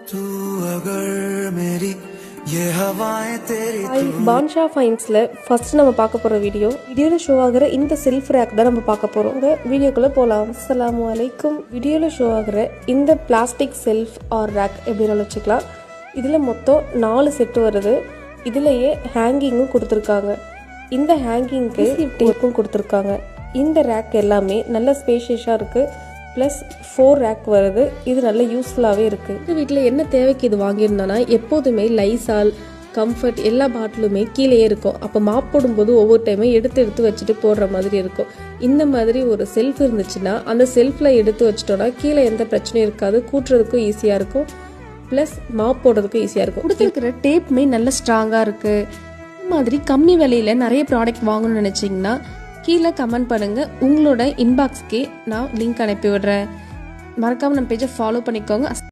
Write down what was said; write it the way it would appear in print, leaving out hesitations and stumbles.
तू अगर मेरी ये हवाएं तेरी பான்ஷா ஃபைன்ஸ்ல ஃபர்ஸ்ட் நம்ம பார்க்க போற வீடியோல ஷோ ஆகிற இந்த செல்ஃப் ரேக் தான் நம்ம பார்க்க போறோம். வீடியோக்குள்ள போலாம். அஸ்ஸலாமு அலைக்கும். வீடியோல ஷோ ஆகிற இந்த பிளாஸ்டிக் செல்ஃப் ஆர் ரேக் எப்படின்னு வச்சுக்கலாம். இதுல மொத்தம் 4 செட் வருது. இதுலயே ஹேங்கிங்கும் கொடுத்துருக்காங்க. இந்த ஹேங்கிங்க்கு டேப்பும் கொடுத்துருக்காங்க. இந்த ரேக் எல்லாமே நல்ல ஸ்பேஷியஸா இருக்கு. ப்ளஸ் 4 ரேக் வருது. இது நல்ல யூஸ்ஃபுல்லாகவே இருக்குது. இந்த வீட்டில் என்ன தேவைக்கு இது வாங்கியிருந்தோன்னா எப்போதுமே லைசால் கம்ஃபர்ட் எல்லா பாட்டிலுமே கீழே இருக்கும். அப்போ மாப் போடும்போது ஒவ்வொரு டைமும் எடுத்து வச்சுட்டு போடுற மாதிரி இருக்கும். இந்த மாதிரி ஒரு செல்ஃப் இருந்துச்சுன்னா அந்த செல்ஃபில் எடுத்து வச்சிட்டோன்னா கீழே எந்த பிரச்சனையும் இருக்காது. கூட்டுறதுக்கும் ஈஸியாக இருக்கும். ப்ளஸ் மாப் போடுறதுக்கும் ஈஸியாக இருக்கும். கொடுத்துருக்கிற டேப்புமே நல்ல ஸ்ட்ராங்காக இருக்குது. இந்த மாதிரி கம்மி விலையில் நிறைய ப்ராடக்ட் வாங்கணும்னு நினச்சிங்கன்னா கீழே கமெண்ட் பண்ணுங்க. உங்களோட இன்பாக்ஸ்க்கே நான் லிங்க் அனுப்பி விடுறேன். மறக்காம நம்ம பேஜை ஃபாலோ பண்ணிக்கோங்க.